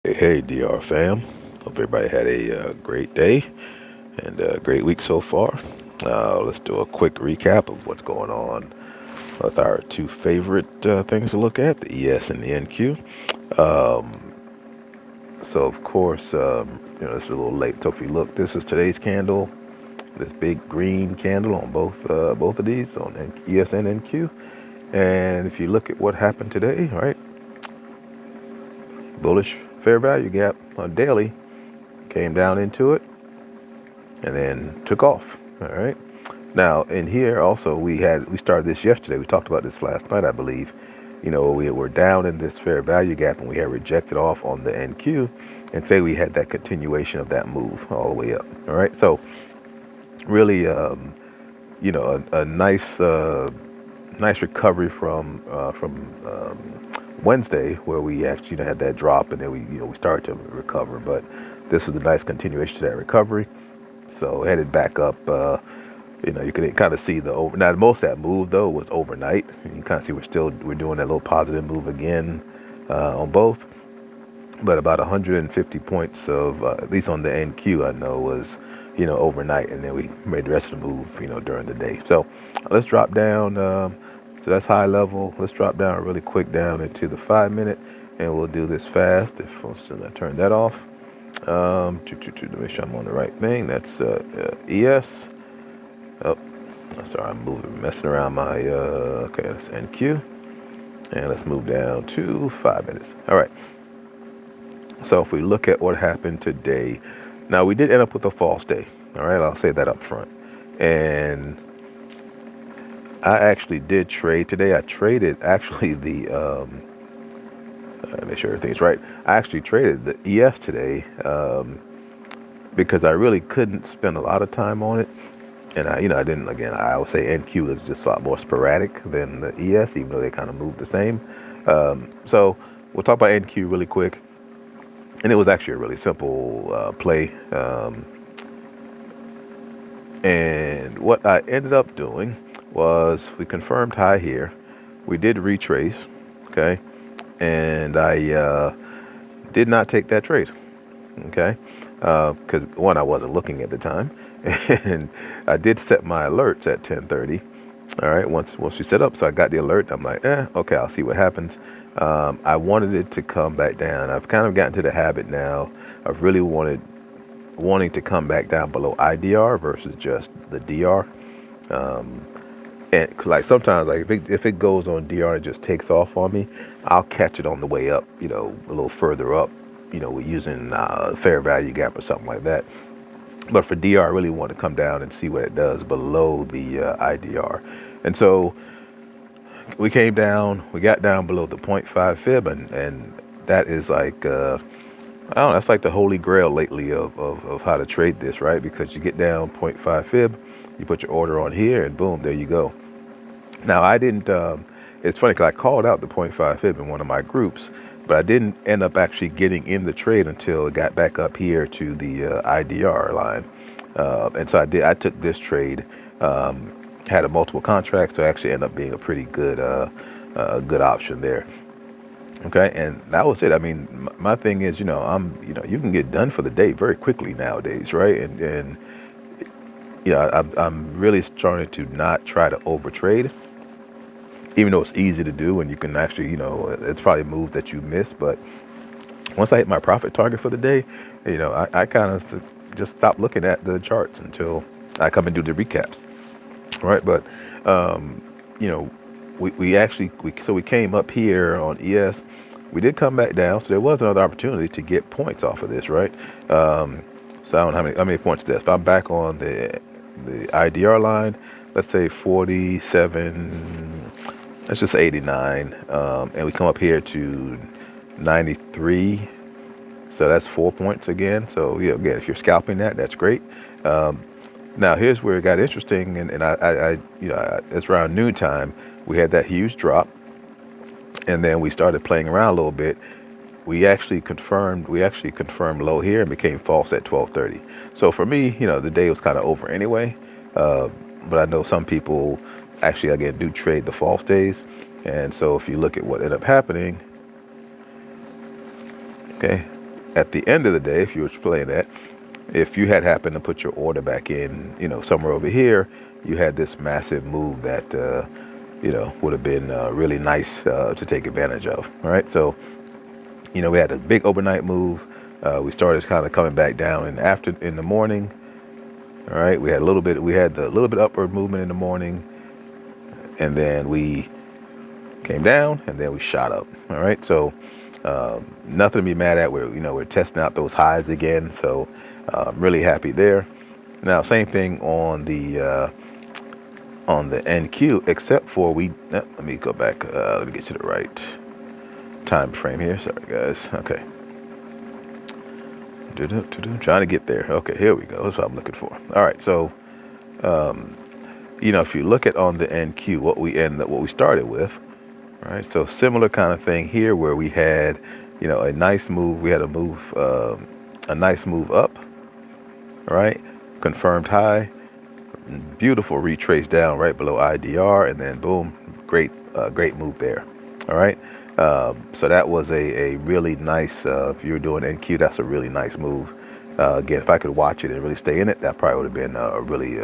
Hey, DR fam. Hope everybody had a great day and a great week so far. Let's do a quick recap of what's going on with our two favorite things to look at, the ES and the NQ. Um, so, of course, it's a little late. So, if you look, this is today's candle, this big green candle on both of these, on ES and NQ. And if you look at what happened today, right, bullish fair value gap on daily, came down into it and then took off. All right. Now in here also we started this yesterday. We talked about this last night, I believe. We were down in this fair value gap and we had rejected off on the NQ, and say we had that continuation of that move all the way up. All right. So really, a nice recovery from Wednesday, where we actually had that drop, and then we started to recover. But this is a nice continuation to that recovery. So headed back up. You can kind of see the over. Now most of that move though was overnight. You kind of see we're doing that little positive move again on both. But about 150 points of at least on the NQ I know was overnight, and then we made the rest of the move during the day. So let's drop down. So that's high level. Let's drop down really quick down into the 5 minute, and we'll do this fast. If I turn that off. To make sure I'm on the right thing. That's ES. Oh, sorry, I'm messing around my. Okay, that's NQ, and let's move down to 5 minutes. All right. So if we look at what happened today, now we did end up with a false day. All right, I'll say that up front. And I actually did trade today. I traded actually the. Make sure everything's right. I actually traded the ES today because I really couldn't spend a lot of time on it, and I didn't. Again, I would say NQ is just a lot more sporadic than the ES, even though they kind of move the same. So we'll talk about NQ really quick, and it was actually a really simple play. And what I ended up doing was we confirmed high here. We did retrace, okay, and I did not take that trade, okay, because one, I wasn't looking at the time, and I did set my alerts at 10:30. All right, once we set up, so I got the alert. I'm like, okay, I'll see what happens. I wanted it to come back down. I've kind of gotten to the habit now of really wanting to come back down below IDR versus just the DR. And like sometimes, like if it goes on DR and just takes off on me, I'll catch it on the way up, a little further up, using fair value gap or something like that. But for DR, I really want to come down and see what it does below the IDR. And so we came down, we got down below the zero point 0.5 fib, and that is like, I don't know, that's like the holy grail lately of how to trade this, right? Because you get down 0.5 fib, you put your order on here, and boom, there you go. Now, I didn't, it's funny because I called out the 0.5 fib in one of my groups, but I didn't end up actually getting in the trade until it got back up here to the IDR line. And so I took this trade, had a multiple contract, so it actually ended up being a pretty good option there. Okay, and that was it. I mean, my thing is, you can get done for the day very quickly nowadays, right? And I'm really starting to not try to overtrade, even though it's easy to do, and you can actually, it's probably a move that you miss. But once I hit my profit target for the day, I kind of just stop looking at the charts until I come and do the recaps, right? But we came up here on ES. We did come back down, so there was another opportunity to get points off of this, right? So I don't know how many points this, but I'm back on the IDR line. Let's say 47. Let's just 89, and we come up here to 93. So that's 4 points again. So yeah, again, if you're scalping that, that's great. Now here's where it got interesting, and it's around noontime. We had that huge drop, and then we started playing around a little bit. We actually confirmed low here and became false at 12:30. So for me, the day was kind of over anyway. But I know some people actually, again, do trade the false days. And so if you look at what ended up happening, okay, at the end of the day, if you were playing that, if you had happened to put your order back in, somewhere over here, you had this massive move that, would have been really nice to take advantage of. All right. So, we had a big overnight move. We started kind of coming back down in the morning. All right. We had a little bit upward movement in the morning, and then we came down, and then we shot up. All right. So, nothing to be mad at. We're testing out those highs again. So, I'm really happy there. Now, same thing on the NQ, except for let me go back. Let me get to the right time frame here. Sorry, guys. Okay. Trying to get there. Okay, here we go. That's what I'm looking for. All right. So, if you look at on the NQ, what we started with, right? So similar kind of thing here, where we had, a nice move. We had a nice move up, right? Confirmed high, beautiful retrace down right below IDR, and then boom, great move there. All right. So that was a really nice, if you're doing NQ, that's a really nice move. Again, if I could watch it and really stay in it, that probably would have been a really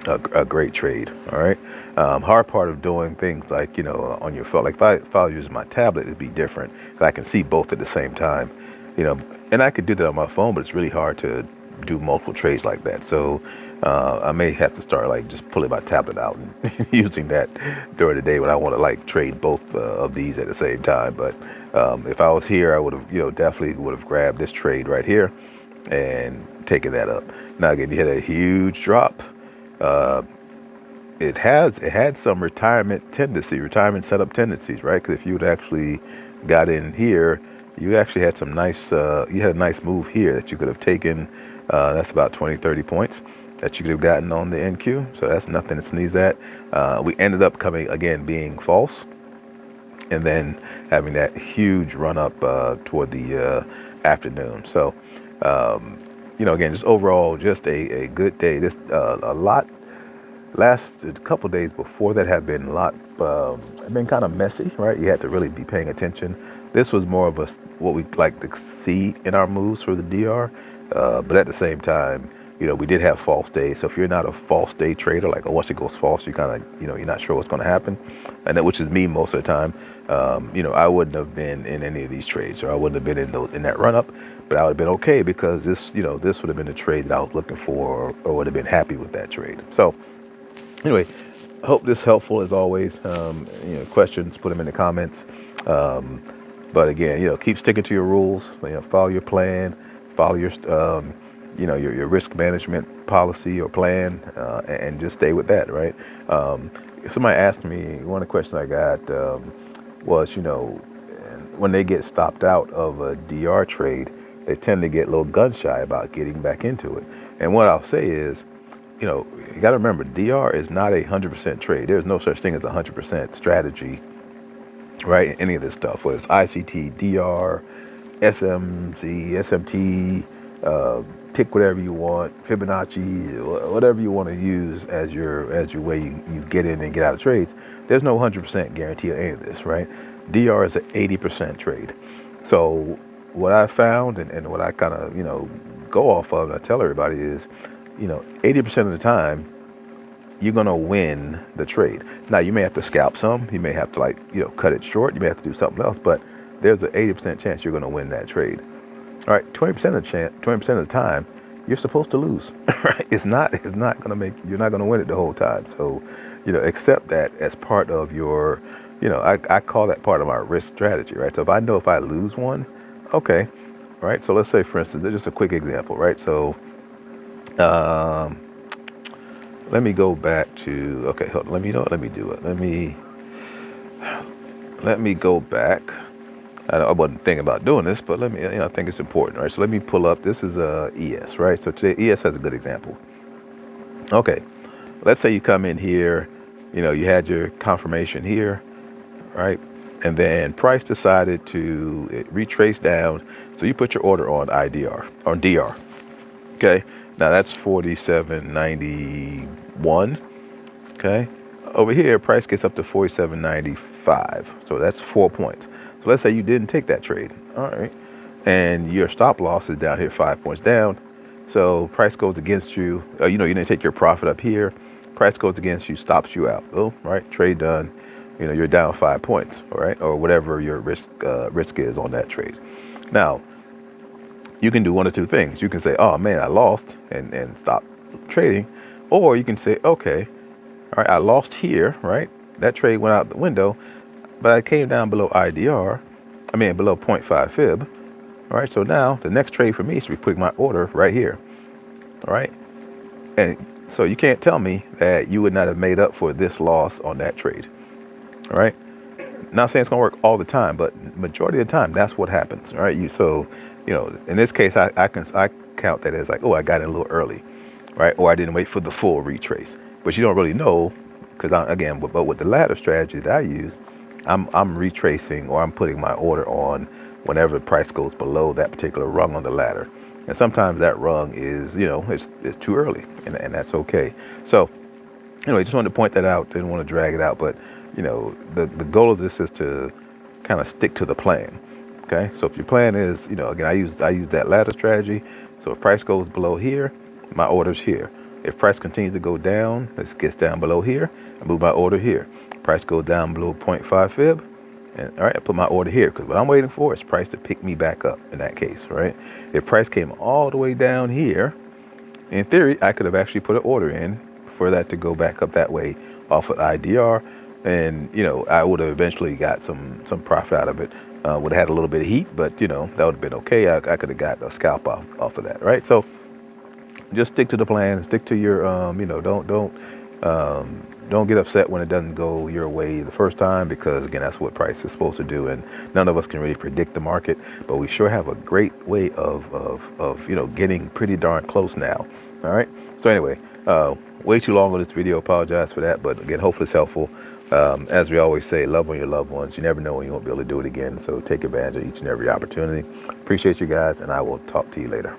a great trade. All right. Hard part of doing things like, on your phone, like if I was using my tablet, it'd be different. I can see both at the same time, and I could do that on my phone, but it's really hard to do multiple trades like that. So I may have to start like just pulling my tablet out and using that during the day when I want to like trade both of these at the same time. But if I was here, I would have, definitely would have grabbed this trade right here and taken that up. Now again, you had a huge drop. It had some retirement setup tendencies, right? Because if you would actually got in here, you actually had some nice, you had a nice move here that you could have taken. That's about 20-30 points that you could have gotten on the NQ. So that's nothing to sneeze at. We ended up being false, and then having that huge run up toward the afternoon. So, again, just overall, just a good day. This last couple of days before that have been kind of messy, right? You had to really be paying attention. This was more of what we like to see in our moves for the DR. But at the same time, we did have false days. So if you're not a false day trader, like once it goes false, you kind of, you're not sure what's going to happen. And that, which is me most of the time. I wouldn't have been in any of these trades, or I wouldn't have been in that run up, but I would have been okay because this would have been the trade that I was looking for, or would have been happy with that trade. So anyway, I hope this is helpful as always. Questions, put them in the comments. But again, keep sticking to your rules, follow your plan, follow your your risk management policy or plan, and just stay with that, right? Somebody asked me, one of the questions I got was, when they get stopped out of a DR trade, they tend to get a little gun shy about getting back into it. And what I'll say is, you got to remember, DR is not 100% trade. There's no such thing as 100% strategy, right? Any of this stuff, whether it's ICT, DR, SMC, SMT, pick whatever you want, Fibonacci, whatever you want to use as your way you get in and get out of trades. There's no 100% guarantee of any of this, right? DR is an 80% trade. So what I found and what I kind of go off of, and I tell everybody is, 80% of the time you're gonna win the trade. Now you may have to scalp some, you may have to cut it short, you may have to do something else, but there's an 80% chance you're gonna win that trade. All right, 20% of the 20% of the time, you're supposed to lose. Right? It's not gonna you're not gonna win it the whole time. So, accept that as part of your, I call that part of my risk strategy, right? So if I know if I lose one, okay, right? So let's say, for instance, just a quick example, right? So, let me go back to, okay, hold on, let me do it. Let me go back. I wasn't thinking about doing this, but let me, I think it's important, right? So let me pull up, this is ES, right? So today ES has a good example. Okay, let's say you come in here, you had your confirmation here, right? And then price decided to retrace down. So you put your order on IDR, on DR, okay? Now that's 47.91, okay? Over here, price gets up to 47.95, so that's 4 points. So let's say you didn't take that trade. All right. and your stop loss is down here 5 points down. So price goes against you. You know, you didn't take your profit up here. Price goes against you, stops you out. Oh, right, trade done. You know, you're down 5 points, all right, or whatever your risk is on that trade. Now, you can do one or two things. You can say, oh man, I lost, and stop trading. Or you can say, okay, all right, I lost here, right? That trade went out the window, but I came down below IDR, below zero point 0.5 fib. All right, so now the next trade for me is to be putting my order right here. All right, and so you can't tell me that you would not have made up for this loss on that trade. All right, not saying it's gonna work all the time, but majority of the time that's what happens. All right, you know, in this case, I count that as like, oh, I got in a little early, right? Or I didn't wait for the full retrace. But you don't really know, because but with the ladder strategy that I use, I'm retracing, or I'm putting my order on whenever the price goes below that particular rung on the ladder. And sometimes that rung is, you know, it's too early, and that's okay. So anyway, just wanted to point that out. Didn't want to drag it out, but you know, the goal of this is to kind of stick to the plan. Okay, so if your plan is, you know, again, I use that ladder strategy. So if price goes below here, my order's here. If price continues to go down, it gets down below here, I move my order here. Price goes down below 0.5 fib, and all right, I put my order here, because what I'm waiting for is price to pick me back up in that case, right? If price came all the way down here, in theory, I could have actually put an order in for that to go back up that way off of IDR, and you know, I would have eventually got some profit out of it. Would have had a little bit of heat, but you know, that would have been okay. I could have got a scalp off of that, right? So just stick to the plan, stick to your, you know, don't get upset when it doesn't go your way the first time, because again, that's what price is supposed to do, and none of us can really predict the market, but we sure have a great way of you know, getting pretty darn close now. All right. So anyway, way too long on this video. Apologize for that, but again, hopefully it's helpful. As we always say, love on your loved ones. You never know when you won't be able to do it again, so take advantage of each and every opportunity. Appreciate you guys, and I will talk to you later.